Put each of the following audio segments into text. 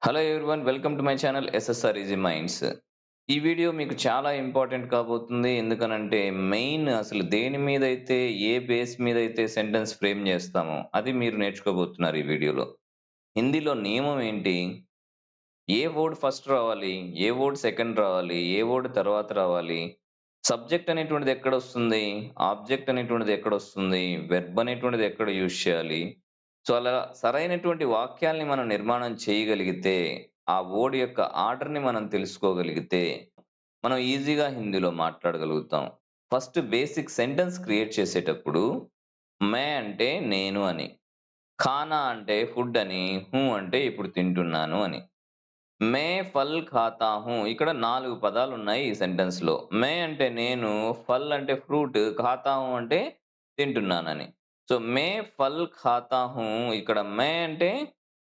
Hello everyone, welcome to my channel SSR easy minds. ఈ video మీకు చాలా important కాబోతుంది. ఎందుకనంటే మెయిన్ అసలు దేని మీదైతే ఏ బేస్ మీదైతే సెంటెన్స్ ఫ్రేమ్ చేస్తామో అది మీరు నేర్చుకోబోతున్నారు ఈ వీడియోలో. హిందీలో నియమం ఏంటి? ఏ వర్డ్ ఫస్ట్ రావాలి? ఏ వర్డ్ సెకండ్ రావాలి? ఏ వర్డ్ తర్వాత రావాలి? సబ్జెక్ట్ అనేటువంటిది ఎక్కడొస్తుంది? ఆబ్జెక్ట్ అనేటువంటిది ఎక్కడొస్తుంది? వెర్బ్ అనేటువంటిది ఎక్కడ యూజ్ చేయాలి? సో, అలా సరైనటువంటి వాక్యాల్ని మనం నిర్మాణం చేయగలిగితే, ఆ వర్డ్ యొక్క ఆర్డర్‌ని మనం తెలుసుకోగలిగితే, మనం ఈజీగా హిందీలో మాట్లాడగలుగుతాం. ఫస్ట్ బేసిక్ సెంటెన్స్ క్రియేట్ చేసేటప్పుడు, మే అంటే నేను అని, ఖానా అంటే ఫుడ్ అని, హూ అంటే ఇప్పుడు తింటున్నాను అని. మే ఫల్ ఖాతా హూ ఇక్కడ 4 పదాలున్నాయి ఈ సెంటెన్స్‌లో. మే అంటే నేను, ఫల్ అంటే ఫ్రూట్, ఖాతా హూ అంటే తింటున్నానని. సో, మే ఫల్ ఖాతా హూ ఇక్కడ మే అంటే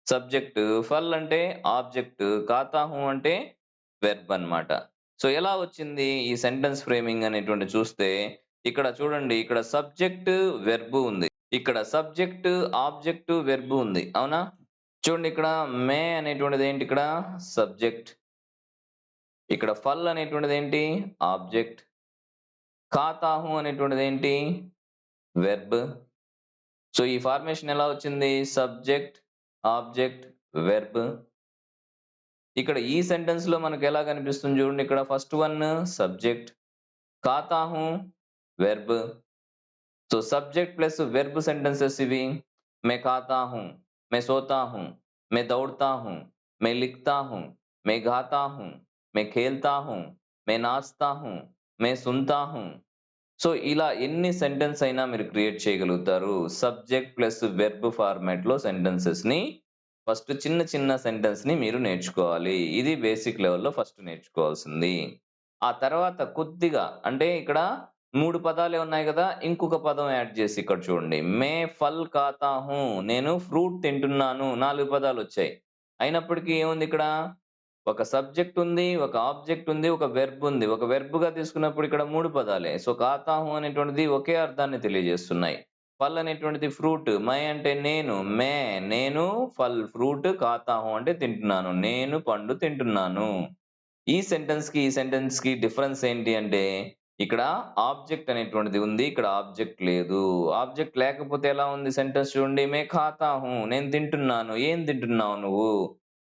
సబ్జెక్ట్, ఫల్ అంటే ఆబ్జెక్ట్, ఖాతా హూ అంటే వెర్బ్ అన్నమాట. సో, ఎలా వచ్చింది ఈ సెంటెన్స్ ఫ్రేమింగ్ అనేటువంటిది చూస్తే, ఇక్కడ చూడండి, ఇక్కడ సబ్జెక్ట్, వెర్బ్ ఉంది. ఇక్కడ సబ్జెక్ట్, ఆబ్జెక్ట్, వెర్బ్ ఉంది. అవునా? చూడండి, ఇక్కడ మే అనేటువంటిది ఏంటి? ఇక్కడ సబ్జెక్ట్. ఇక్కడ ఫల్ అనేటువంటిది ఏంటి? ఆబ్జెక్ట్. ఖాతా హూ అనేటువంటిది ఏంటి? వెర్బ్. సో, ఈ ఫార్మేషన్ ఎలా వచ్చింది? Subject, object, verb. ఇక్కడ ఈ సెంటెన్స్‌లో మనకు ఎలా కనిపిస్తుంది చూడండి, ఇక్కడ ఫస్ట్ వన్ సబ్జెక్ట్, ఖాతా who verb. So, subject plus verb sentences ఇవి. मैं खाता हूँ, मैं सोता हूँ, मैं दौड़ता हूँ, मैं लिखता हूँ, मैं गाता हूँ, मैं खेलता हूँ, मैं नाचता हूँ, मैं सुनता हूँ. సో, ఇలా ఎన్ని సెంటెన్స్ అయినా మీరు క్రియేట్ చేయగలుగుతారు. సబ్జెక్ట్ ప్లస్ వెర్బ్ ఫార్మాట్‌లో సెంటెన్సెస్‌ని ఫస్ట్ చిన్న చిన్న సెంటెన్స్‌ని మీరు నేర్చుకోవాలి. ఇది బేసిక్ లెవెల్‌లో ఫస్ట్ నేర్చుకోవాల్సింది. ఆ తర్వాత కొద్దిగా అంటే ఇక్కడ 3 పదాలే ఉన్నాయి గదా! ఇంకొక పదం యాడ్ చేసి ఇక్కడ చూడండి. మే ఫల్ ఖాతా హూ నేను ఫ్రూట్ తింటున్నాను. 4 పదాలొచ్చాయి. అయినప్పటికీ ఏముంది ఇక్కడ? ఒక సబ్జెక్ట్ ఉంది, ఒక ఆబ్జెక్ట్ ఉంది, ఒక వెర్బ్ ఉంది. ఒక వెర్బ్‌గా తీసుకున్నప్పుడు ఇక్కడ 3 పదాలే. సో, ఖాతా హూ అనేటువంటిది ఒకే అర్థాన్ని తెలియజేస్తున్నాయి. ఫల్ అనేటువంటిది ఫ్రూట్. మై అంటే నేను. మే నేను ఫల్ ఫ్రూట్, ఖాతా హూ అంటే తింటున్నాను. నేను పండు తింటున్నాను. ఈ సెంటెన్స్‌కి డిఫరెన్స్ ఏంటి అంటే, ఇక్కడ ఆబ్జెక్ట్ అనేటువంటిది ఉంది. ఇక్కడ ఆబ్జెక్ట్ లేదు. ఆబ్జెక్ట్ లేకపోతే ఎలా ఉంది సెంటెన్స్ చూడండి. మే ఖాతా హూ నేను తింటున్నాను. ఏం తింటున్నావు నువ్వు?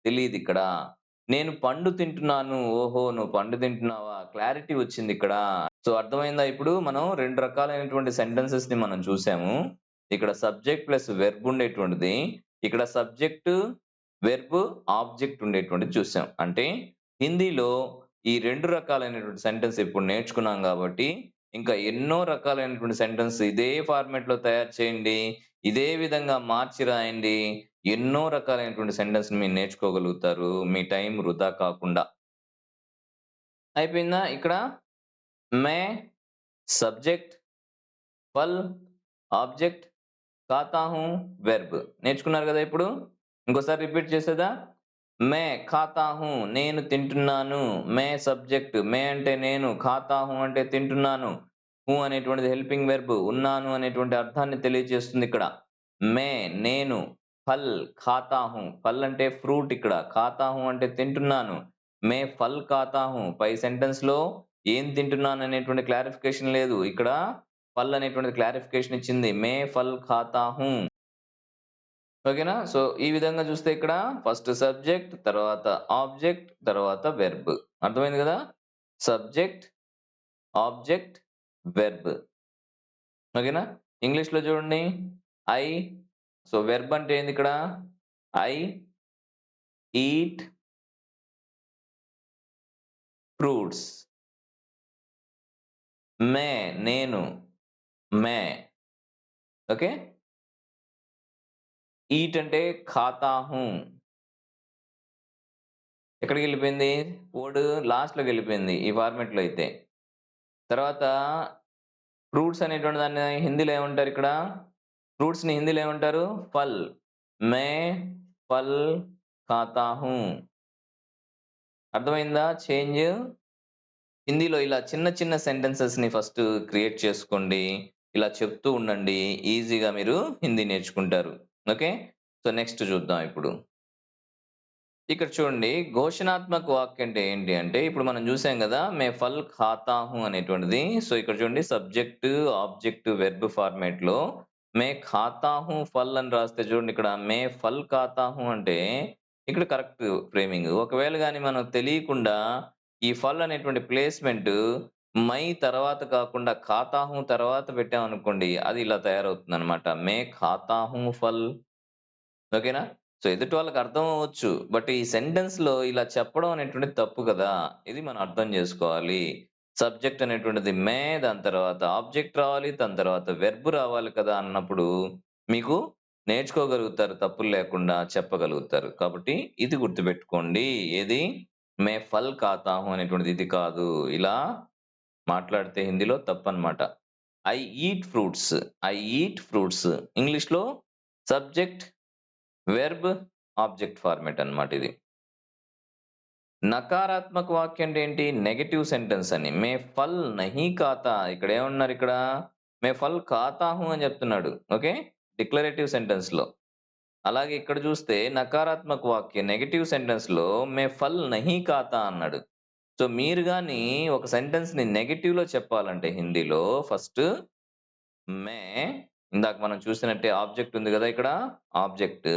తెలీదిక్కడ. నేను పండు తింటున్నాను. ఓహో! నువ్వు పండు తింటున్నావా? క్లారిటీ వచ్చిందిక్కడ. సో, అర్థమైందా ఇప్పుడు? మనం 2 రకాలైనటువంటి సెంటెన్సెస్‌ని మనం చూసాము. ఇక్కడ సబ్జెక్ట్ ప్లస్ వెర్బ్ ఉండేటువంటిది. ఇక్కడ సబ్జెక్ట్, వెర్బ్, ఆబ్జెక్ట్ ఉండేటువంటిది చూసాం. అంటే హిందీలో ఈ 2 రకాలైనటువంటి సెంటెన్స్ ఇప్పుడు నేర్చుకున్నాం గాబట్టి, ఇంకా ఎన్నో రకాలైనటువంటి సెంటెన్స్ ఇదే ఫార్మాట్‌లో తయారు చేయండి. ఇదే విధంగా మార్చి రాయండి. ఎన్నో రకాలైనటువంటి సెంటెన్స్‌ని మీరు నేర్చుకోగలుగుతారు. మీ టైం వృధా కాకుండా. అయిపోయిందా? ఇక్కడ మే సబ్జెక్ట్, ఫల్, ఆబ్జెక్ట్, ఖాతా హూ, వెర్బ్ నేర్చుకున్నారు గదా ఇప్పుడు? ఇంకోసారి రిపీట్ చేసేదా? మే ఖాతా హూ నేను తింటున్నాను. మే సబ్జెక్ట్, మే అంటే నేను, ఖాతా హూ అంటే తింటున్నాను. హూ అనేటువంటిది హెల్పింగ్ వెర్బ్ ఉన్నాను అనేటువంటి అర్థాన్ని తెలియజేస్తుందిక్కడ. మే నేను, ఫల్ ఖాతా హూ ఫల్ అంటే ఫ్రూట్ ఇక్కడ. ఖాతా హూ అంటే తింటున్నాను. మే ఫల్ ఖాతా హూ పై సెంటెన్స్‌లో ఏం తింటున్నాను అనేటువంటి క్లారిఫికేషన్ లేదు. ఇక్కడ ఫల్ అనేటువంటిది క్లారిఫికేషన్ ఇచ్చింది. మే ఫల్ ఖాతా హూ. ఓకేనా? సో, ఈ విధంగా చూస్తే ఇక్కడ ఫస్ట్ సబ్జెక్ట్, తర్వాత ఆబ్జెక్ట్, తర్వాత వెర్బ్. అర్థమైంది గదా! Subject, object, verb. ఓకేనా? ఇంగ్లీష్‌లో చూడండి. ఐ సో, వెర్బ్ అంటే ఏంది ఇక్కడ? I eat fruits. మే నేను. మే. ఓకే? ఈట్ అంటే ఖాతా హూ. ఎక్కడికెళ్ళిపోయింది? వర్డ్ లాస్ట్‌లోకెళ్ళిపోయింది ఈ ఫార్మాట్‌లో అయితే. తర్వాత ఫ్రూట్స్ అనేటువంటి దాన్ని హిందీలో ఏమంటారిక్కడ? ఫ్రూట్స్‌ని హిందీలో ఏమంటారు? ఫల్. మే ఫల్ ఖాతా హూ. అర్థమైందా చేంజ్? హిందీలో ఇలా చిన్న చిన్న సెంటెన్సెస్‌ని ఫస్ట్ క్రియేట్ చేసుకోండి. ఇలా చెప్తూ ఉండండి. ఈజీగా మీరు హిందీ నేర్చుకుంటారు. ఓకే? సో, నెక్స్ట్ చూద్దాం ఇప్పుడు. ఇక్కడ చూడండి ఘోషణాత్మక వాక్యం అంటే ఏంటి అంటే, ఇప్పుడు మనం చూసాం గదా! మే ఫల్ ఖాతా హూ అనేటువంటిది. సో, ఇక్కడ చూడండి సబ్జెక్ట్, ఆబ్జెక్ట్, వెర్బ్ ఫార్మాట్‌లో మే ఖాతా హూ ఫల్ అని రాస్తే చూడండి ఇక్కడ మే ఫల్ ఖాతా హూ అంటే ఇక్కడ కరెక్ట్ ఫ్రేమింగ్. ఒకవేళ గాని మనకు తెలియకుండా ఈ ఫల్ అనేటువంటి ప్లేస్‌మెంట్ మై తర్వాత కాకుండా ఖాతా హూ తర్వాత పెట్టామనుకోండి, అది ఇలా తయారవుతుందనమాట. మే ఖాతా హూ ఫల్. ఓకేనా? సో, ఎదుటి వాళ్ళకి అర్థం అవ్వచ్చు. బట్ ఈ సెంటెన్స్‌లో ఇలా చెప్పడం అనేటువంటిది తప్పు గదా! ఇది మనం అర్థం జేసుకోవాలి. సబ్జెక్ట్ అనేటువంటిది మే, దాని తర్వాత ఆబ్జెక్ట్ రావాలి, దాని తర్వాత వెర్బ్ రావాలి కదా! అన్నప్పుడు మీకు నేర్చుకోగలుగుతారు తప్పులు లేకుండా చెప్పగలుగుతారు. కాబట్టి ఇది గుర్తుపెట్టుకోండి. ఏది? మే ఫల్ ఖాతా హూ అనేటువంటిది ఇది కాదు. ఇలా మాట్లాడితే హిందీలో తప్పనమాట. I eat fruits. I eat fruits. ఇంగ్లీష్‌లో సబ్జెక్ట్ వెర్బ్, ఆబ్జెక్ట్ ఫార్మాట్ అన్నమాట ఇది. నకారాత్మక వాక్యం అంటే ఏంటి? నెగెటివ్ సెంటెన్స్ అని. మే ఫల్ నహీ ఖాతా ఇక్కడేమన్నారిక్కడ? మే ఫల్ ఖాతా హూ అని చెప్తున్నాడు. ఓకే. డిక్లరేటివ్ సెంటెన్స్‌లో. అలాగే ఇక్కడ చూస్తే నకారాత్మక వాక్యం నెగెటివ్ సెంటెన్స్‌లో మే ఫల్ నహీ ఖాతా అన్నాడు. సో, మీరు గాని ఒక సెంటెన్స్‌ని నెగెటివ్‌లో చెప్పాలంటే హిందీలో ఫస్ట్ మే ఇందాక మనం చూసినట్టే ఆబ్జెక్ట్ ఉంది గదా! ఇక్కడ. ఆబ్జెక్ట్.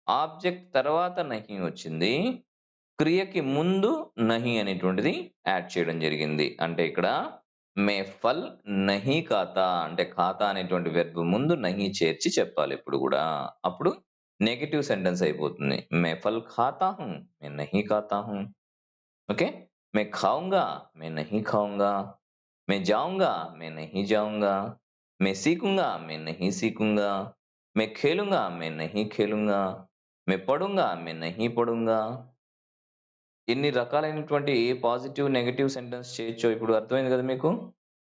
ఆబ్జెక్ట్ తర్వాత నహీ వచ్చింది. క్రియకి ముందు నహీ అనేటువంటిది యాడ్ చేయడం జరిగింది. అంటే ఇక్కడ మే ఫల్ నహీ ఖాతా అంటే ఖాతా అనేటువంటి వెర్బ్ ముందు నహీ చేర్చి చెప్పాలి ఎప్పుడు గూడా. అప్పుడు నెగెటివ్ సెంటెన్స్ అయిపోతుంది. మే ఫల్ ఖాతా హూ, మే నహీ ఖాతా హూ. ఓకే. మే ఖాऊँगा, మే నహీ ఖాऊँगा. मैं जाऊँगा, मैं नहीं जाऊँगा। मैं सीखूँगा, मैं नहीं सीखूँगा। मैं खेलूँगा, मैं नहीं खेलूँगा। मैं पढ़ूँगा, मैं नहीं पढ़ूँगा। ఎన్ని రకాలైనటువంటి పాజిటివ్, నెగెటివ్ సెంటెన్స్ చేయొచ్చో ఇప్పుడు అర్థమైంది గదా మీకు?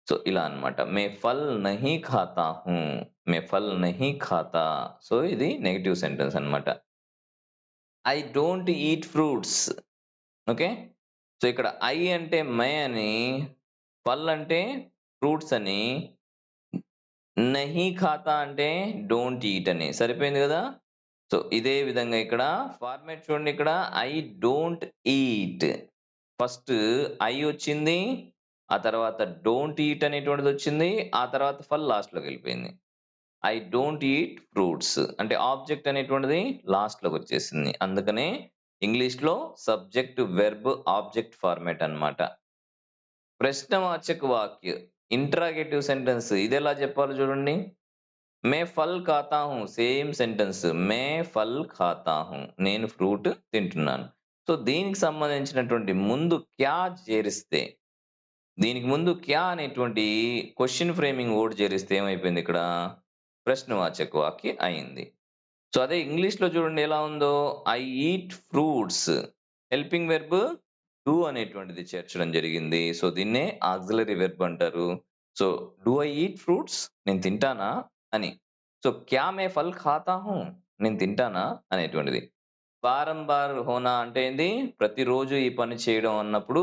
సో, ఇలా అన్నమాట. मैं फल नहीं खाता हूँ, मैं फल नहीं खाता. సో, ఇది నెగెటివ్ సెంటెన్స్ అన్నమాట. I don't eat fruits. Okay. So, ఇక్కడ ఐ అంటే మై అని, ఫల్ అంటే ఫ్రూట్స్ అని, నహీ ఖాతా అంటే డోంట్ ఈట్ అని. సరిపోయింది గదా! సో, ఇదే విధంగా ఇక్కడ ఫార్మాట్ చూడండి ఇక్కడ I don't eat. First I వచ్చింది. ఆ తర్వాత డోంట్ ఈట్ అనేటువంటిదొచ్చింది. ఆ తర్వాత ఫల్ లాస్ట్‌లోకెళ్ళిపోయింది. ఐ డోంట్ ఈట్ ఫ్రూట్స్ అంటే ఆబ్జెక్ట్ అనేటువంటిది లాస్ట్‌లోకొచ్చేసింది. అందుకనే ఇంగ్లీష్‌లో సబ్జెక్ట్, వెర్బ్, ఆబ్జెక్ట్ ఫార్మాట్ అన్నమాట. ప్రశ్నవాచక వాక్య ఇంటరాగేటివ్ సెంటెన్స్ ఇదెలా చెప్పాలో చూడండి. మే ఫల్ ఖాతా హూ సేమ్ సెంటెన్స్. మే ఫల్ ఖాతా హూ నేను ఫ్రూట్ తింటున్నాను. సో, దీనికి సంబంధించినటువంటి ముందు క్యా చేరిస్తే, దీనికి ముందు క్యా అనేటువంటి క్వెషన్ ఫ్రేమింగ్ వర్డ్ చేరిస్తే ఏమైపోయింది ఇక్కడ? ప్రశ్నవాచక వాక్య అయింది. సో, అదే ఇంగ్లీష్‌లో చూడండి ఎలా ఉందో I eat fruits. Helping verb do అనేటువంటిది చేర్చడం జరిగింది. సో, దీన్నే ఆక్సిలరీ వెర్బ్ అంటారు. So, do I eat fruits? నేను తింటానా? అని. సో, క్యా మే ఫల్ ఖాతా హూ? నేను తింటానా? అనేటువంటిది. బారంబార్ హోనా అంటే ఏంది? ప్రతిరోజు ఈ పని చేయడం అన్నప్పుడు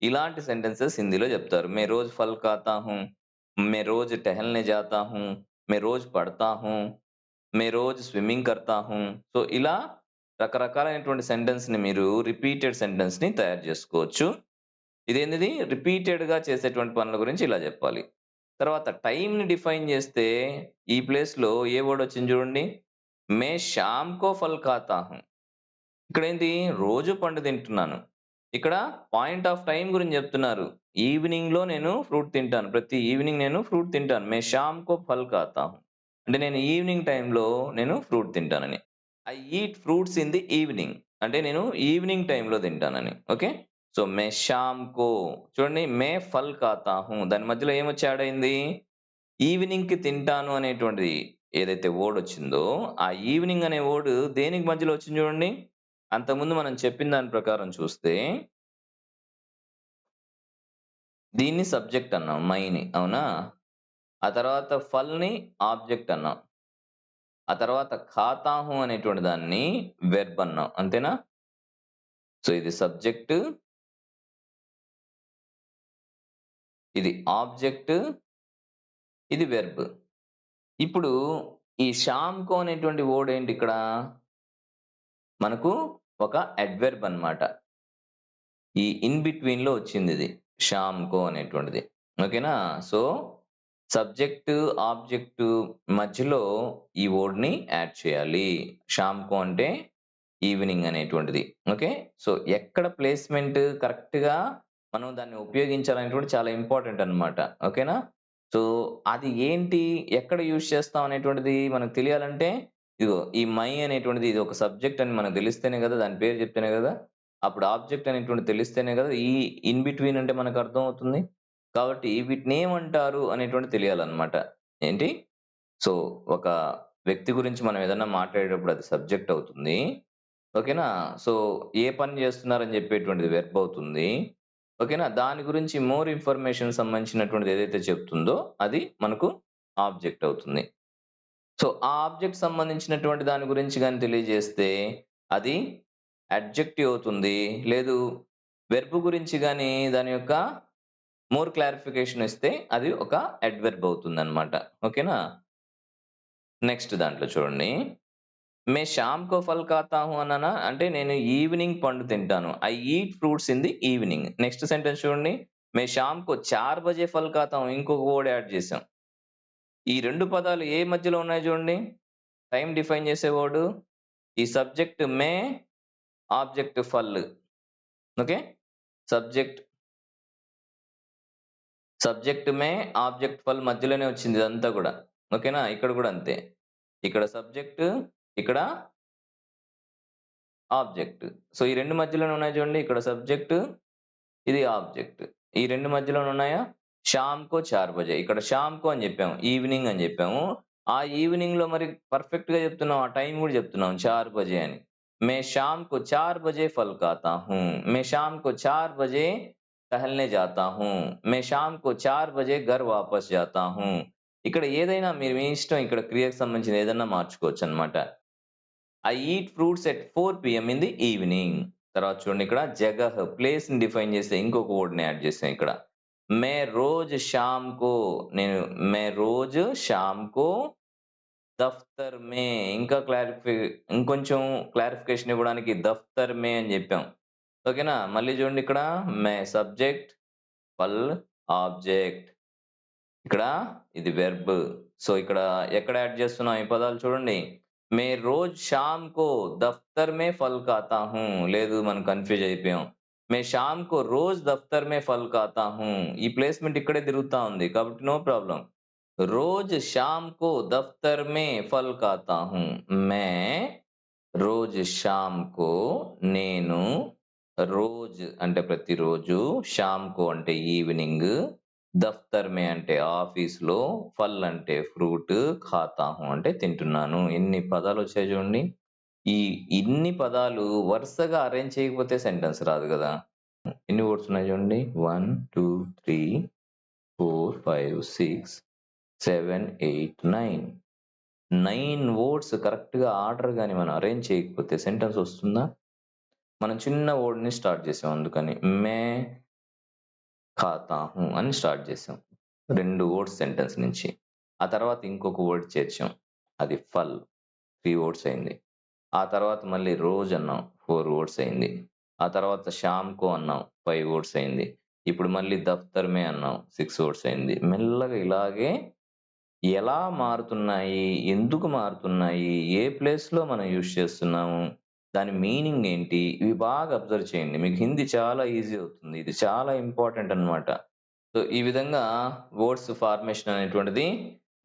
ఇలాంటి సెంటెన్సెస్ హిందీలో చెప్తారు. మే రోజ్ ఫల్ ఖాతా హూ. మే రోజ్ టహల్నే జాతా హూ. మే రోజ్ పढ़ता हूँ. మే రోజ్ స్విమ్మింగ్ కర్తా హూ. సో, ఇలా రకరకాలైనటువంటి సెంటెన్స్‌ని మీరు రిపీటెడ్ సెంటెన్స్‌ని తయారు చేసుకోవచ్చు. ఇదేంటిది రిపీటెడ్‌గా చేసేటువంటి పనుల గురించి ఇలా జెప్పాలి. తర్వాత టైమ్‌ని డిఫైన్ జేస్తే ఈ ప్లేస్‌లో ఏ వర్డ్ వచ్చింది చూడండి. మే షామ్ కో ఫల్ ఖాతా హూ. ఇక్కడేంటి రోజు పండు తింటున్నాను. ఇక్కడ పాయింట్ ఆఫ్ టైమ్ గురించి జెప్తున్నారు. ఈవినింగ్‌లో నేను ఫ్రూట్ తింటాను. ప్రతి ఈవినింగ్ నేను ఫ్రూట్ తింటాను. మే షామ్ కో ఫల్ ఖాతా హూ. అంటే నేను ఈవినింగ్ టైమ్‌లో నేను ఫ్రూట్ తింటానని. I eat fruits in the evening. అంటే నేను ఈవినింగ్ టైమ్‌లో తింటానని. ఓకే. సో, మే షామ్ కో చూడండి మే ఫల్ ఖాతా హూ. దాని మధ్యలో ఏమొచ్చి యాడ్ అయింది? ఈవినింగ్‌కి తింటాను అనేటువంటిది ఏదైతే వర్డ్ వచ్చిందో, ఆ ఈవినింగ్ అనే వర్డ్ దేనికి మధ్యలో వచ్చింది చూడండి. అంతకుముందు మనం చెప్పిన దాని ప్రకారం చూస్తే, దీన్ని సబ్జెక్ట్ అన్నాం మైని. అవునా? ఆ తర్వాత ఫల్‌ని ఆబ్జెక్ట్ అన్నాం. ఆ తర్వాత ఖాతా హూ అనేటువంటి దాన్ని వెర్బ్ అన్నాం. అంతేనా? సో, ఇది సబ్జెక్ట్, ఇది ఆబ్జెక్ట్, ఇది వెర్బ్. ఇప్పుడు ఈ షామ్ కో అనేటువంటి వర్డ్ ఏంటి ఇక్కడ? మనకు ఒక అడ్వర్బ్ అన్నమాట. ఈ ఇన్ బిట్వీన్‌లో వచ్చిందిది. షామ్‌కో అనేటువంటిది. ఓకేనా? సో, సబ్జెక్ట్, ఆబ్జెక్ట్ మధ్యలో ఈ వర్డ్‌ని యాడ్ చేయాలి. షామ్‌కో అంటే ఈవినింగ్ అనేటువంటిది. ఓకే. సో, ఎక్కడ ప్లేస్‌మెంట్ కరెక్ట్‌గా మనం దాన్ని ఉపయోగించాలనేటువంటిది చాలా ఇంపార్టెంట్ అన్నమాట. ఓకేనా? సో, అది ఏంటి? ఎక్కడ యూజ్ చేస్తాం అనేటువంటిది మనకు తెలియాలంటే, ఇదిగో ఈ మై అనేటువంటిది ఇది ఒక సబ్జెక్ట్ అని మనకు తెలిస్తేనే గదా! దాని పేరు చెప్తేనే గదా! అప్పుడు ఆబ్జెక్ట్ అనేటువంటిది తెలిస్తేనే గదా! ఈ ఇన్ బిట్వీన్ అంటే మనకు అర్థమవుతుంది. కాబట్టి వీటినేమంటారు అనేటువంటిది తెలియాలన్నమాట. ఏంటి? సో, ఒక వ్యక్తి గురించి మనం ఏదన్నా మాట్లాడేటప్పుడు అది సబ్జెక్ట్ అవుతుంది. ఓకేనా? సో, ఏ పని జేస్తున్నారని జెప్పేటువంటిది వెర్బ్ అవుతుంది. ఓకేనా? దాని గురించి మోర్ ఇన్ఫర్మేషన్ సంబంధించినటువంటిది ఏదైతే చెప్తుందో అది మనకు ఆబ్జెక్ట్ అవుతుంది. సో, ఆ ఆబ్జెక్ట్ సంబంధించినటువంటి దాని గురించి గాని తెలియజేస్తే అది అడ్జెక్టివ్ అవుతుంది. లేదు వెర్బ్ గురించి గాని దాని యొక్క మోర్ క్లారిఫికేషన్ ఇస్తే అది ఒక అడ్వర్బ్ అవుతుందన్నమాట. ఓకేనా? నెక్స్ట్ దాంట్లో చూడండి. మే షామ్ కో ఫల్ ఖాతా హూ అన్నానా? అంటే నేను ఈవినింగ్ పండు తింటాను. I eat fruits in the evening. Next sentence చూడండి. మే షామ్ కో 4 బజే ఫల్ ఖాతా హూ ఇంకొక వర్డ్ యాడ్ చేసాం. ఈ 2 పదాలు ఏ మధ్యలో ఉన్నాయి చూడండి. టైమ్ డిఫైన్ చేసే వర్డ్. ఈ సబ్జెక్ట్ మే, ఆబ్జెక్ట్ ఫల్. ఓకే. సబ్జెక్ట్ సబ్జెక్ట్ మే, ఆబ్జెక్ట్ ఫల్ మధ్యలోనే వచ్చింది ఇదంతా గూడా. ఓకేనా? ఇక్కడ గూడా అంతే. ఇక్కడ సబ్జెక్ట్, ఇక్కడ ఆబ్జెక్ట్. సో, ఈ 2 మధ్యలోనే ఉన్నాయి చూడండి. ఇక్కడ సబ్జెక్ట్, ఇది ఆబ్జెక్ట్. ఈ 2 మధ్యలోనే ఉన్నాయా? షామ్‌కో 4 బజే. ఇక్కడ షామ్‌కో అని జెప్పాము. ఈవినింగ్ అని జెప్పాము. ఆ ఈవినింగ్‌లో మరి పర్ఫెక్ట్‌గా జెప్తున్నాం. ఆ టైం గూడా జెప్తున్నాం 4 బజే అని. मैं शाम को 4 बजे फल खाता हूँ. मैं शाम को 4 बजे टहलने जाता हूँ. मैं शाम को 4 बजे घर वापस जाता हूँ. ఇక్కడ ఏదైనా మీరు మీ ఇష్టం ఇక్కడ క్రియకు సంబంధించింది ఏదన్నా మార్చుకోవచ్చనమాట. I eat fruits at 4 PM in the evening. తర్వాత చూడండి ఇక్కడ జగహ్ ప్లేస్‌ని డిఫైన్ చేస్తే ఇంకొక వర్డ్‌ని యాడ్ చేసాం ఇక్కడ. మే రోజ్ షామ్ కో నేను మే రోజ్ షామ్ కో దఫ్తర్ మే ఇంకా ఇంకొంచెం క్లారిఫికేషన్ ఇవ్వడానికి దఫ్తర్ మే అని చెప్పాం. ఓకేనా? మళ్ళీ చూడండి ఇక్కడ మే సబ్జెక్ట్, ఫల్ ఆబ్జెక్ట్. ఇక్కడ ఇది వెర్బ్. సో, ఇక్కడ ఎక్కడ యాడ్ చేస్తున్నాం ఈ పదాలు చూడండి. మే రోజ్ షామ్ కో దఫ్తర్ మే ఫల్ ఖాతా హూ. లేదు మనం కన్‌ఫ్యూజ్ అయిపోయాం. మే షామ్ కో రోజ్ దఫ్తర్ మే ఫల్ ఖాతా హూ. ఈ ప్లేస్‌మెంట్ ఇక్కడే తిరుగుతా ఉంది. కాబట్టి నో ప్రాబ్లమ్. रोज शाम को दफ्तर में फल खाता हूँ. मैं రోజ్ షామ్‌కో నేను రోజ్ అంటే ప్రతిరోజు, షామ్‌కో అంటే ఈవినింగ్, దఫ్తర్ మే అంటే ఆఫీస్‌లో, ఫల్ అంటే ఫ్రూట్, ఖాతా హూ అంటే తింటున్నాను. ఎన్ని పదాలొచ్చాయి చూడండి. ఈ ఇన్ని పదాలు వరుసగా అరేంజ్ చేయకపోతే సెంటెన్స్ రాదు గదా! ఎన్ని వర్డ్స్ ఉన్నాయి చూడండి. 1, 2, 3, 4, 5, 6, 7, 8, 9. 9 వర్డ్స్ కరెక్ట్‌గా ఆర్డర్ గాని మనం అరేంజ్ చేయకపోతే సెంటెన్స్ వస్తుందా? మనం చిన్న వర్డ్‌ని స్టార్ట్ చేసాం అందుకని. మే ఖాతా హూ అని స్టార్ట్ చేసాం. 2 వర్డ్స్ సెంటెన్స్ నుంచి. ఆ తర్వాత ఇంకొక వర్డ్ చేర్చాం. అది ఫల్ 3 వర్డ్స్ అయింది. ఆ తర్వాత మళ్ళీ రోజ్ అన్నాం. 4 వర్డ్స్ అయింది. ఆ తర్వాత షామ్‌కో అన్నాం. 5 వర్డ్స్ అయింది. ఇప్పుడు మళ్ళీ దఫ్తర్ మే అన్నాం. 6 వర్డ్స్ అయింది. మెల్లగా ఇలాగే ఎలా మారుతున్నాయి? ఎందుకు మారుతున్నాయి? ఏ ప్లేస్‌లో మనం యూజ్ చేస్తున్నాము? దాని మీనింగ్ ఏంటి? ఇవి బాగా అబ్జర్వ్ చేయండి. మీకు హిందీ చాలా ఈజీ అవుతుంది. ఇది చాలా ఇంపార్టెంట్ అన్నమాట. సో, ఈ విధంగా వర్డ్స్ ఫార్మేషన్ అనేటువంటిది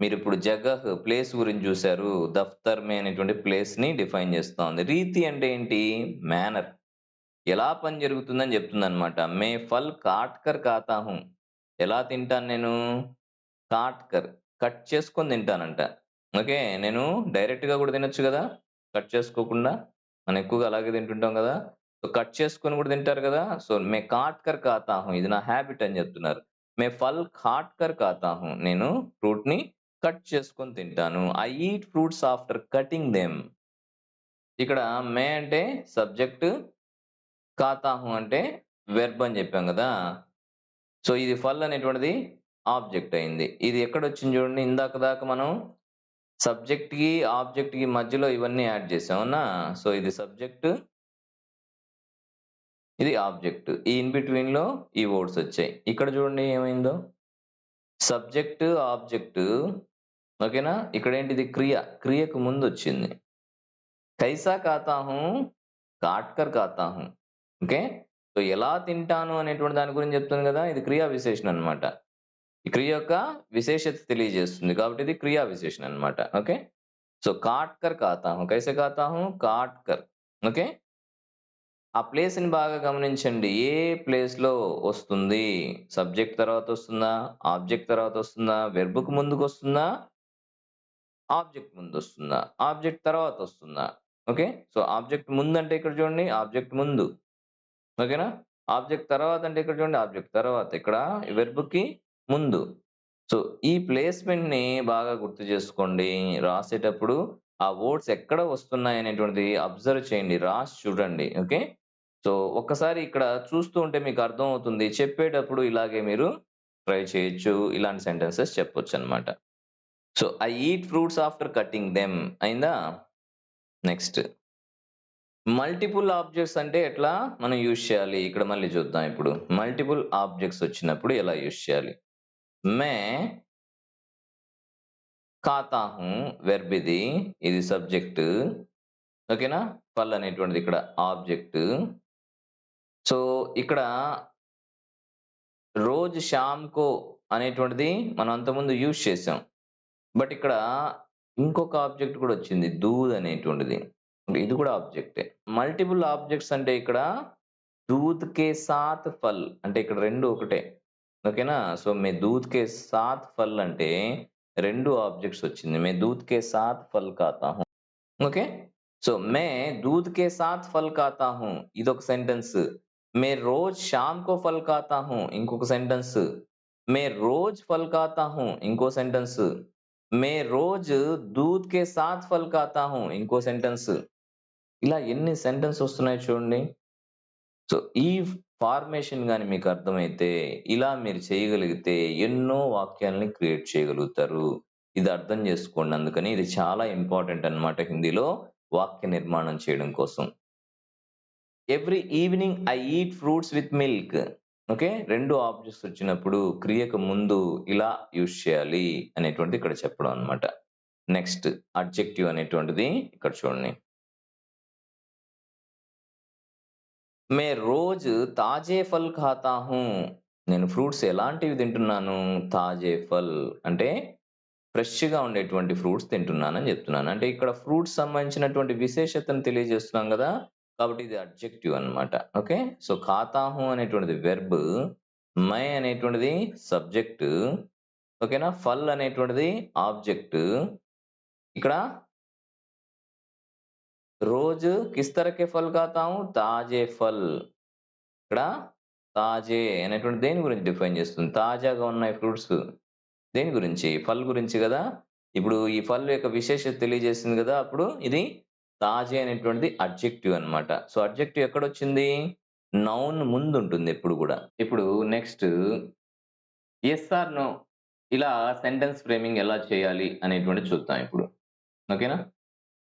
మీరిప్పుడు జగహ్ ప్లేస్ గురించి చూసారు. దఫ్తర్ మే అనేటువంటి ప్లేస్‌ని డిఫైన్ చేస్తా ఉంది. రీతి అంటే ఏంటి? మేనర్. ఎలా పని జరుగుతుందని చెప్తుందన్నమాట. మే ఫల్ కాట్ కర్ ఖాతా హూ. ఎలా తింటాను నేను? కాట్‌కర్. కట్ చేసుకొని తింటానంట. ఓకే. నేను డైరెక్ట్‌గా గూడా తినొచ్చు గదా! కట్ చేసుకోకుండా. మనం ఎక్కువగా అలాగే తింటుంటాం గదా! సో, కట్ చేసుకొని గూడా తింటారు గదా! సో, మే కాట్ కర్ ఖాతా హూ. ఇది నా హాబిట్ అని జెప్తున్నారు. మే ఫల్ కాట్ కర్ ఖాతా హూ. నేను ఫ్రూట్‌ని కట్ చేసుకొని తింటాను. I eat fruits after cutting them. ఇక్కడ మే అంటే సబ్జెక్ట్, ఖాతా హూ అంటే వెర్బ్ అని జెప్పాం గదా! సో, ఇది ఫల్ అనేటువంటిది ఆబ్జెక్ట్ అయింది. ఇది ఎక్కడొచ్చింది జూడండి. ఇందాక దాకా మనం సబ్జెక్ట్‌కి, ఆబ్జెక్ట్‌కి మధ్యలో ఇవన్నీ యాడ్ చేసాం. అవునా? సో, ఇది సబ్జెక్ట్, ఇది ఆబ్జెక్ట్. ఈ ఇన్ బిట్వీన్ లో ఈ వర్డ్స్ వచ్చాయి. ఇక్కడ చూడండి ఏమైందో, సబ్జెక్ట్ ఆబ్జెక్ట్, ఓకేనా. ఇక్కడ ఏంటిది క్రియ, క్రియకు ముందు వచ్చింది. కైసా ఖాతా హూ, కాట్ కర్ ఖాతా హూ. ఓకే. సో ఎలా తింటాను అనేటువంటి దాని గురించి చెప్తుంది కదా, ఇది క్రియా విశేషణ అన్నమాట. ఈ క్రియ యొక్క విశేషత తెలియజేస్తుంది కాబట్టి ఇది క్రియా విశేషణ అన్నమాట. ఓకే. సో కాట్ కర్ ఖాతా హూ, కైసే ఖాతా హూ, కాట్ కర్. ఓకే. ఆ ప్లేస్‌ని బాగా గమనించండి. ఏ ప్లేస్‌లో వస్తుంది? సబ్జెక్ట్ తర్వాత వస్తుందా? ఆబ్జెక్ట్ తర్వాత వస్తుందా? వెర్బ్‌కి ముందుకొస్తుందా? ఆబ్జెక్ట్ ముందొస్తుందా? ఆబ్జెక్ట్ తర్వాత వస్తుందా? ఓకే. సో ఆబ్జెక్ట్ ముందంటే ఇక్కడ చూడండి, ఆబ్జెక్ట్ ముందు. ఓకేనా. ఆబ్జెక్ట్ తర్వాత అంటే ఇక్కడ చూడండి, ఆబ్జెక్ట్ తర్వాత. ఇక్కడ వెర్బ్‌కి ముందు. సో ఈ ప్లేస్‌మెంట్‌ని బాగా గుర్తు చేసుకోండి. రాసేటప్పుడు ఆ వర్డ్స్ ఎక్కడ వస్తున్నాయి అనేటువంటిది అబ్జర్వ్ చేయండి. రాసి చూడండి. ఓకే. సో ఒక్కసారి ఇక్కడ చూస్తూ ఉంటే మీకు అర్థమవుతుంది. చెప్పేటప్పుడు ఇలాగే మీరు ట్రై చేయొచ్చు. ఇలాంటి సెంటెన్సెస్ చెప్పొచ్చన్నమాట. So I eat fruits after cutting them అయిందా? నెక్స్ట్ మల్టిపుల్ ఆబ్జెక్ట్స్ అంటే ఎట్లా మనం యూజ్ చేయాలి? ఇక్కడ మళ్ళీ చూద్దాం ఇప్పుడు. మల్టిపుల్ ఆబ్జెక్ట్స్ వచ్చినప్పుడు ఎలా యూజ్ చేయాలి? మే ఖాతా హూ వెర్బ్ ఇది. ఇది సబ్జెక్ట్. ఓకేనా. ఫల్ అనేటువంటిది ఇక్కడ ఆబ్జెక్ట్. సో ఇక్కడ రోజ్ షామ్ కో అనేటువంటిది మనం అంతకుముందు యూజ్ చేసాం. బట్ ఇక్కడ ఇంకొక ఆబ్జెక్ట్ కూడా వచ్చింది. దూద్ అనేటువంటిది. ఇది కూడా ఆబ్జెక్టే. మల్టిపుల్ ఆబ్జెక్ట్స్ అంటే ఇక్కడ దూద్ కే సాత్ ఫల్ అంటే ఇక్కడ 2 ఒకటే. ఓకేనా. సో మే దూద్ కే సాత్ ఫల్ అంటే 2 ఆబ్జెక్ట్స్ వచ్చింది. మే దూద్ కే సాత్ ఫల్ ఖాతా హూ. ఓకే. సో మే దూద్ కే సాత్ ఫల్ ఖాతా హూ ఇదొక సెంటెన్స్. మే రోజ్ షామ్ కో ఫల్ ఖాతా హూ ఇంకొక సెంటెన్స్. మే రోజ్ ఫల్ ఖాతా హూ ఇంకో సెంటెన్స్. మే రోజ్ దూద్ కే సాత్ ఫల్ ఖాతా హూ ఇంకో సెంటెన్స్. ఇలా ఎన్ని సెంటెన్స్ వస్తున్నాయి చూడండి. సో ఈ ఫార్మేషన్ గాని మీకు అర్థమైతే, ఇలా మీరు చేయగలిగితే ఎన్నో వాక్యాల్ని క్రియేట్ చేయగలుగుతారు. ఇది అర్థం చేసుకోండి. అందుకని ఇది చాలా ఇంపార్టెంట్ అన్నమాట హిందీలో వాక్య నిర్మాణం చేయడం కోసం. Every evening I eat fruits with milk. Okay. 2 objects వచ్చినప్పుడు క్రియకు ముందు ఇలా యూజ్ చేయాలి అనేటువంటిది ఇక్కడ చెప్పడం అన్నమాట. నెక్స్ట్ అడ్జెక్టివ్ అనేటువంటిది ఇక్కడ చూడండి. మే రోజ్ తాజే ఫల్ ఖాతా హూ. నేను ఫ్రూట్స్ ఎలాంటివి తింటున్నాను? తాజే ఫల్ అంటే ఫ్రెష్‌గా ఉండేటువంటి ఫ్రూట్స్ తింటున్నానని చెప్తున్నాను. అంటే ఇక్కడ ఫ్రూట్స్ సంబంధించినటువంటి విశేషతను తెలియజేస్తున్నాం గదా! కాబట్టి ఇది అడ్జెక్టివ్ అన్నమాట. ఓకే. సో ఖాతా హూ అనేటువంటిది వెర్బ్. మై అనేటువంటిది సబ్జెక్ట్. ఓకేనా. ఫల్ అనేటువంటిది ఆబ్జెక్ట్. ఇక్కడ రోజు కిస్ తరహ్ కే ఫల్ ఖాతా హూ? తాజే ఫల్. ఇక్కడ తాజే అనేటువంటి దేని గురించి డిఫైన్ చేస్తుంది? తాజాగా ఉన్నాయి ఫ్రూట్స్. దేని గురించి? ఫల్ గురించి గదా! ఇప్పుడు ఈ ఫల్ యొక్క విశేషత తెలియజేసింది గదా! అప్పుడు ఇది తాజే అనేటువంటిది అడ్జెక్టివ్ అన్నమాట. సో అడ్జెక్టివ్ ఎక్కడొచ్చింది? నౌన్ ముందుంటుంది ఎప్పుడు గూడా. ఇప్పుడు నెక్స్ట్ యెస్ ఆర్ నో ఇలా సెంటెన్స్ ఫ్రేమింగ్ ఎలా చేయాలి అనేటువంటిది చూద్దాం ఇప్పుడు. ఓకేనా?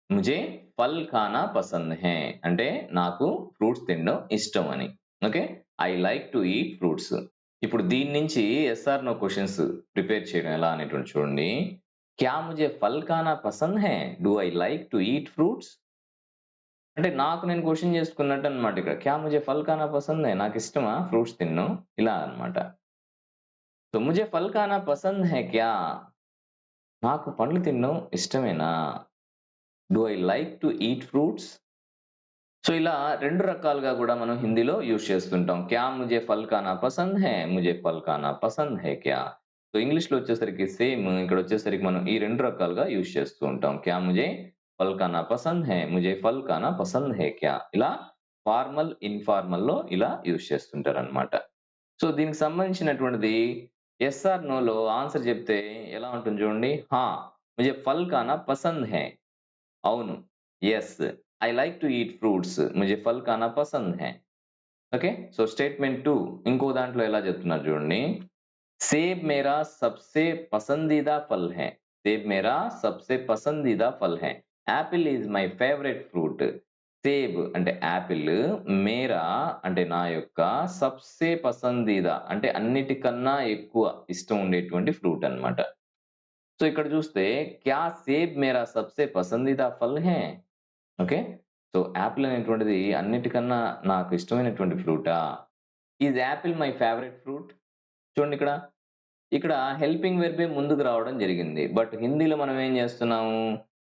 ముజే ఫల్ ఖానా పసంద్ హై అంటే నాకు ఫ్రూట్స్ తినడం ఇష్టం అని. Okay. I like to eat fruits. ఇప్పుడు దీని నుంచి yes or no questions prepare చేయడం ఎలా అనేటువంటిది చూడండి. క్యా ముజే ఫల్ ఖానా పసంద్ హై? Do I like to eat fruits? అంటే నాకు నేను క్వెషన్ చేసుకున్నట్టు అన్నమాట ఇక్కడ. క్యా ముజే ఫల్ ఖానా పసంద్ హై? నాకు ఇష్టమా ఫ్రూట్స్ తినడం? ఇలా అన్నమాట. సో ముజే ఫల్ ఖానా పసంద్ హై క్యా? నాకు పండ్లు తినడం ఇష్టమేనా? Do I like to eat fruits? So ఇలా 2 రకాలుగా గూడా మనం హిందీలో యూజ్ చేస్తుంటాం. క్యా ముझे ఫల్ ఖానా పసంద్ హై? ముझे ఫల్ ఖానా పసంద్ హై క్యా? సో ఇంగ్లీష్‌లో వచ్చేసరికి సేమ్ ఇక్కడొచ్చేసరికి మనం ఈ 2 రకాలుగా యూజ్ చేస్తూ ఉంటాం. క్యా ముझे ఫల్ ఖానా పసంద్ హై? ముझे ఫల్ ఖానా పసంద్ హై క్యా? ఇలా ఫార్మల్, ఇన్‌ఫార్మల్‌లో ఇలా యూజ్ చేస్తుంటారనమాట. సో దీనికి సంబంధించినటువంటిది యెస్ ఆర్ నోలో ఆన్సర్ చెప్తే ఎలా ఉంటుంది చూడండి. हाँ, मुझे फल खाना पसंद है. అవును. Yes. I like to eat fruits. ముझे फल खाना पसंद है. ఓకే. సో స్టేట్మెంట్ 2 ఇంకో దాంట్లో ఎలా చెప్తున్నారు చూడండి. सेब मेरा सबसे पसंदीदा फल है. सेब मेरा सबसे पसंदीदा फल है. Apple is my favorite fruit. సేబ్ అంటే యాపిల్, మేరా అంటే నా యొక్క, సబ్సే పసందీదా అంటే అన్నిటికన్నా ఎక్కువ ఇష్టం ఉండేటువంటి ఫ్రూట్ అన్నమాట. సో ఇక్కడ చూస్తే క్యా సేబ్ మేరా సబ్సే పసందీదా ఫల్ హై? ఓకే. సో యాపిల్ అనేటువంటిది అన్నిటికన్నా నాకు ఇష్టమైనటువంటి ఫ్రూటా? Is apple my favourite fruit? చూడండి ఇక్కడ. ఇక్కడ హెల్పింగ్ వెర్బే ముందుకు రావడం జరిగింది. బట్ హిందీలో మనం ఏం చేస్తున్నాము?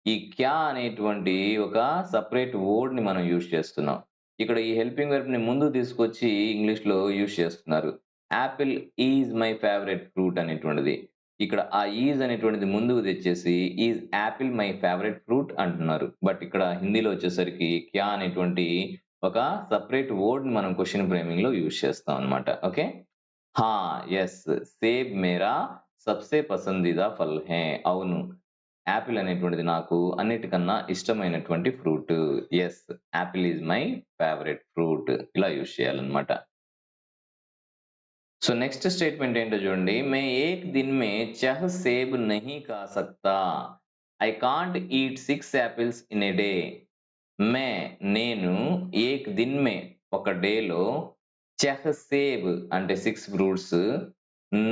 ఈ క్యా అనేటువంటి ఒక సెపరేట్ వర్డ్‌ని మనం యూజ్ చేస్తున్నాం. ఇక్కడ ఈ హెల్పింగ్ వెర్బ్‌ని ముందుకు తీసుకొచ్చి ఇంగ్లీష్‌లో యూజ్ చేస్తున్నారు. Apple is my favourite fruit అనేటువంటిది. ఇక్కడ ఆ ఈజ్ అనేటువంటిది ముందుకు తెచ్చేసి is apple my favourite fruit అంటున్నారు. బట్ ఇక్కడ హిందీలో వచ్చేసరికి క్యా అనేటువంటి ఒక సెపరేట్ వర్డ్‌ని మనం క్వెషన్ ఫ్రేమింగ్‌లో యూజ్ చేస్తాం అన్నమాట. ఓకే. యెస్. సేబ్ మేరా సబ్సే పసందీదా ఫల్ హై. అవును. యాపిల్ అనేటువంటిది నాకు అన్నిటికన్నా ఇష్టమైనటువంటి fruit. Yes. Apple is my favourite fruit. ఇలా యూజ్ చేయాలన్నమాట. సో నెక్స్ట్ స్టేట్మెంట్ ఏంటో చూడండి. मैं एक दिन में 6 सेब नहीं खा सकता. I can't eat 6 apples in a day. నేను ఏక్ దిన్ మే ఒక డేలో సేబ్ అంటే 6 ఫ్రూట్స్,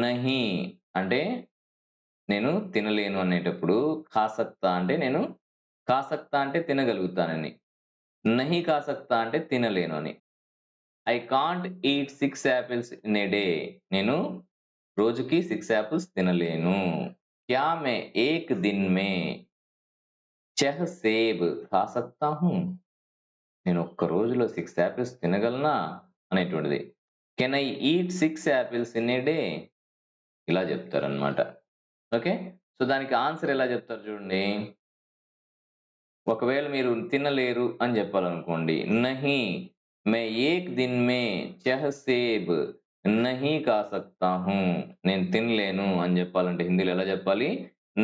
నహీ అంటే నేను తినలేను అనేటప్పుడు, ఖా సక్తా అంటే తినగలుగుతానని, నహీ ఖా సక్తా అంటే తినలేను అని. I can't eat 6 apples in a day. నేను రోజుకి 6 యాపిల్స్ తినలేను. క్యా మే ఏక్ దిన్ మే 6 సేబ్ ఖా సక్తా హూ? నేను ఒక్క రోజులో 6 యాపిల్స్ తినగలనా? అనేటువంటిది. Can I eat 6 apples in a day? ఇలా చెప్తారనమాట. ఓకే. సో దానికి ఆన్సర్ ఎలా చెప్తారు చూడండి. ఒకవేళ మీరు తినలేరు అని చెప్పాలనుకోండి. నహీ मै एक दिन में 6 సేబ్ నహీ ఖా సక్తా హూ. నేను తినలేను అని చెప్పాలంటే హిందీలో ఎలా చెప్పాలి?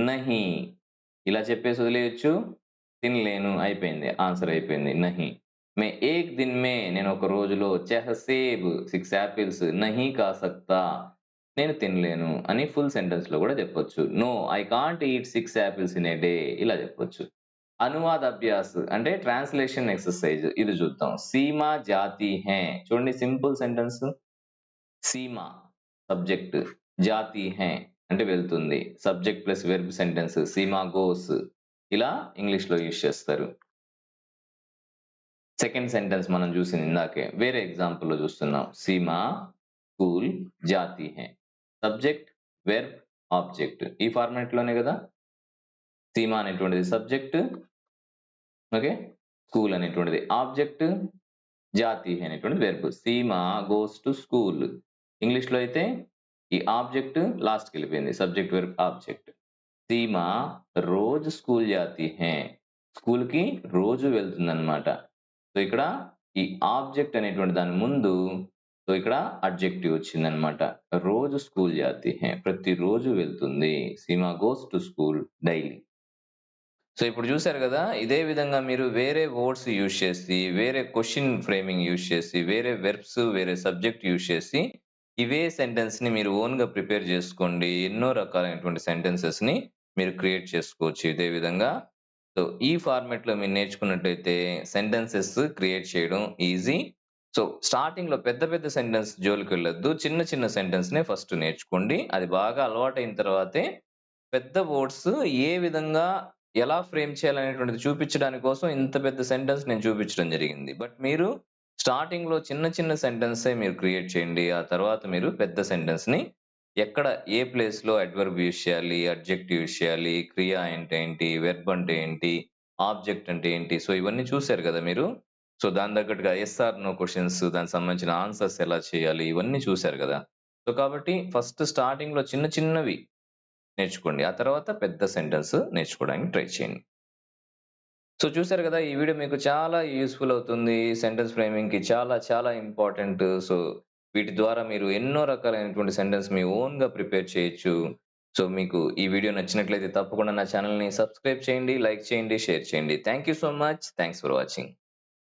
నహీ. ఇలా చెప్పేసి వదిలేయొచ్చు. తినలేను అయిపోయింది. ఆన్సర్ అయిపోయింది. నహీ. मै एक दिन में నేను ఒక రోజులో 6 సేబ్ 6 యాపిల్స్ నహీ ఖా సక్తా నేను తినలేను అని ఫుల్ సెంటెన్స్‌లో కూడా చెప్పొచ్చు. No I can't eat 6 apples in a day ఇలా చెప్పొచ్చు. అనువాద అభ్యాస్ అంటే ట్రాన్స్‌లేషన్ ఎక్సర్‌సైజ్ ఇది చూద్దాం. సీమా జాతి హై. చూడండి సింపుల్ సెంటెన్స్. సీమా సబ్జెక్ట్, జాతి హై అంటే వెళ్తుంది. Subject plus verb sentence Seema goes ఇలా ఇంగ్లీష్‌లో యూజ్ చేస్తారు. సెకండ్ సెంటెన్స్ మనం చూసింది ఇందాకే. వేరే ఎగ్జాంపుల్‌లో చూస్తున్నాం. సీమా స్కూల్ జాతి హై. సబ్జెక్ట్, వెర్బ్, ఆబ్జెక్ట్ ఈ ఫార్మాట్‌లోనే కదా. సీమా అనేటువంటిది సబ్జెక్ట్, ఓకే. స్కూల్ అనేటువంటిది ఆబ్జెక్ట్, జాతి అనేటువంటిది verb. Seema goes to school. ఇంగ్లీష్‌లో అయితే ఈ ఆబ్జెక్ట్ లాస్ట్‌కి వెళ్ళిపోయింది. Subject, verb, object. సీమా రోజు స్కూల్ జాతి హై. స్కూల్‌కి రోజు వెళ్తుందన్నమాట. సో ఇక్కడ ఈ ఆబ్జెక్ట్ అనేటువంటి దాని ముందు సో ఇక్కడ అడ్జెక్టివ్ వచ్చిందన్నమాట. రోజు స్కూల్ జాతి హై. ప్రతిరోజు వెళ్తుంది. Seema goes to school daily. So ఇప్పుడు చూసారు కదా. ఇదే విధంగా మీరు వేరే వర్డ్స్ యూజ్ చేసి, వేరే క్వెషన్ ఫ్రేమింగ్ యూజ్ చేసి, వేరే వెర్బ్స్, వేరే సబ్జెక్ట్ యూజ్ చేసి, ఇవే సెంటెన్స్‌ని మీరు ఓన్‌గా ప్రిపేర్ చేసుకోండి. ఎన్నో రకాలైనటువంటి సెంటెన్సెస్‌ని మీరు క్రియేట్ చేసుకోవచ్చు ఇదే విధంగా. సో ఈ ఫార్మాట్‌లో మీరు నేర్చుకున్నట్టయితే సెంటెన్సెస్ క్రియేట్ చేయడం ఈజీ. సో స్టార్టింగ్‌లో పెద్ద పెద్ద సెంటెన్స్ జోలికెళ్ళొద్దు. చిన్న చిన్న సెంటెన్స్‌నే ఫస్ట్ నేర్చుకోండి. అది బాగా అలవాటైన తర్వాతే పెద్ద వర్డ్స్ ఏ విధంగా ఎలా ఫ్రేమ్ చేయాలనేటువంటిది చూపించడానికి కోసం ఇంత పెద్ద సెంటెన్స్ నేను చూపించడం జరిగింది. బట్ మీరు స్టార్టింగ్‌లో చిన్న చిన్న సెంటెన్సే మీరు క్రియేట్ చేయండి. ఆ తర్వాత మీరు పెద్ద సెంటెన్స్‌ని ఎక్కడ ఏ ప్లేస్‌లో అడ్వర్బ్ యూజ్ చేయాలి, అడ్జెక్టివ్ యూజ్ చేయాలి, క్రియ అంటే ఏంటి, వెర్బ్ అంటే ఏంటి, ఆబ్జెక్ట్ అంటే ఏంటి. సో ఇవన్నీ చూసారు కదా మీరు. సో దాని తగ్గట్టుగా యెస్ ఆర్ నో క్వెషన్స్ దానికి సంబంధించిన ఆన్సర్స్ ఎలా చేయాలి ఇవన్నీ చూసారు కదా. సో కాబట్టి ఫస్ట్ స్టార్టింగ్‌లో చిన్న చిన్నవి నేర్చుకోండి. ఆ తర్వాత పెద్ద సెంటెన్స్ నేర్చుకోవడానికి ట్రై చేయండి. సో చూసారు కదా. ఈ వీడియో మీకు చాలా యూజ్‌ఫుల్ అవుతుంది. సెంటెన్స్ ఫ్రేమింగ్‌కి చాలా చాలా ఇంపార్టెంట్. సో వీటి ద్వారా మీరు ఎన్నో రకాలైనటువంటి సెంటెన్స్ మీ ఓన్‌గా ప్రిపేర్ చేయొచ్చు. సో మీకు ఈ వీడియో నచ్చినట్లయితే తప్పకుండా నా ఛానెల్‌ని సబ్స్క్రైబ్ చేయండి, లైక్ చేయండి, షేర్ చేయండి. Thank you so much. Thanks for watching.